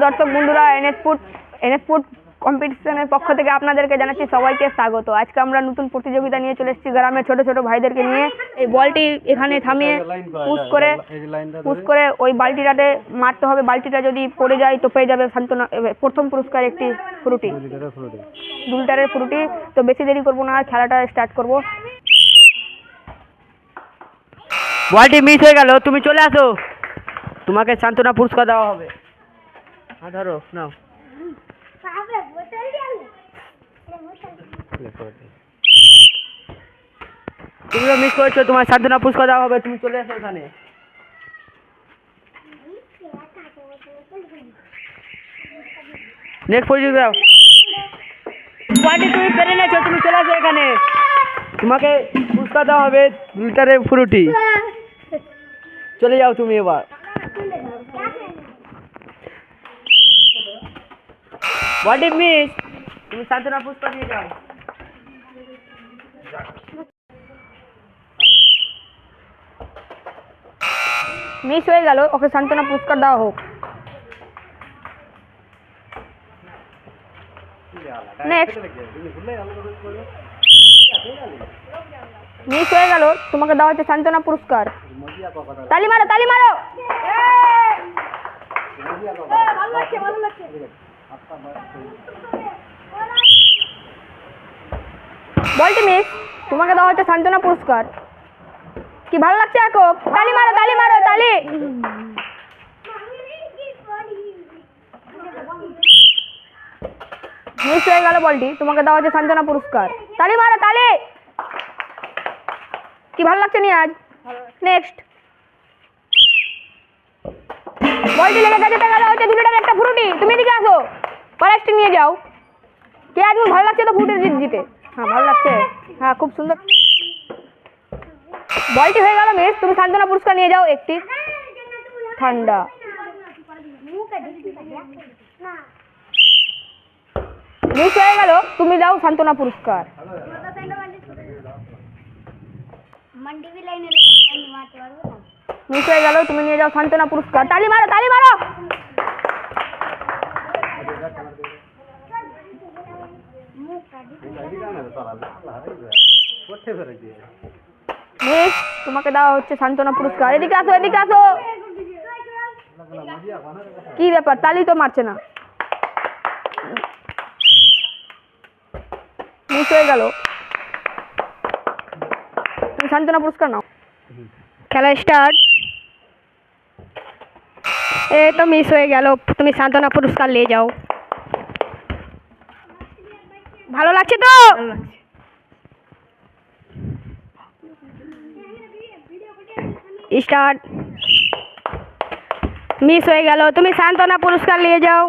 দর্শক বন্ধুরা, NS food কম্পিটিশনের পক্ষ থেকে আপনাদেরকে জানাচ্ছি সবাইকে স্বাগত। আজকে আমরা নতুন প্রতিযোগিতা নিয়ে চলে এসেছি গ্রামের ছোট ছোট ভাইদেরকে নিয়ে। এই বলটি এখানে থামিয়ে পুশ করে ওই বালতিটাতে মারতে হবে। বালতিটা যদি পড়ে যায় তো পেয়ে যাবে সান্ত্বনা প্রথম পুরস্কার একটি ফ্রুটি, 2 লিটারের ফ্রুটি। তো বেশি দেরি করবো না, খেলাটা স্টার্ট করবো। বলটি মিস হয়ে গেল, তুমি চলে আসো, তোমাকে সান্ত্বনা পুরস্কার দেওয়া হবে। ধরো নাও। তুমিও মিস করেছো, তোমার সান্ত্বনা পুরস্কার দেওয়া হবে, তুমি চলে আসো এখানে। নেক্সট পজিশন দাও। বলটি তুমি পেরে নিয়েছো, তুমি চলে আসো এখানে, তোমাকে পুরস্কার দেওয়া হবে 2 লিটারের ফ্রুটি। চলে যাও তুমি এবার। বলটি মিস, তুমি সান্ত্বনা পুরস্কার নিয়ে যাও। মিস হয়ে গেল, ওকে সান্ত্বনা পুরস্কার দেওয়া হোক। নেক্সট। মিস হয়ে গেল, তোমাকে দেওয়া হচ্ছে সান্ত্বনা পুরস্কার। তালি মারো, তালি মারো। বলটি মিস, তোমাকে দেওয়া হচ্ছে সান্ত্বনা পুরস্কার। কি ভালো লাগছে এখন? তালি মারো, তালি মারো, তালি। মিস হয়ে গেল বলটি, তোমাকে দেওয়া হচ্ছে সান্ত্বনা পুরস্কার। তালি মারো, তালি। কি ভালো লাগছে নিয়ে আজ? নেক্সট। বলটি লেগে গেছে, দেখা হচ্ছে 2 লিটারের একটা ফ্রুটি। তুমি এদিকে আসো, পরেরটি নিয়ে যাও। কে আজ ভালো লাগছে তো ফ্রুটি জিতে? হ্যাঁ ভালো লাগছে, হ্যাঁ খুব সুন্দর। বলটি হয়ে গেল মিস, তুমি সান্ত্বনা পুরস্কার নিয়ে যাও একটি ঠান্ডা। মিস হয়ে গেল, তুমি দাও সান্ত্বনা পুরস্কার। মিস হয়ে গেল, তুমি নিয়ে যাও সান্ত্বনা পুরস্কার। তালি মারো, তালি মারো। মিস, তোমাকে দেওয়া হচ্ছে সান্ত্বনা পুরস্কার। এদিকে আসো, এদিকে আসো। কি ব্যাপার, তালি তো মারছে না। মিস হয়ে গেল, তুমি সান্ত্বনা পুরস্কার নাও। খেলা স্টার্ট। এই তো মিস হয়ে গেল, তুমি সান্ত্বনা পুরস্কার নিয়ে যাও। ভালো লাগছে তো? স্টার্ট। মিস হয়ে গেল, তুমি সান্ত্বনা পুরস্কার নিয়ে যাও।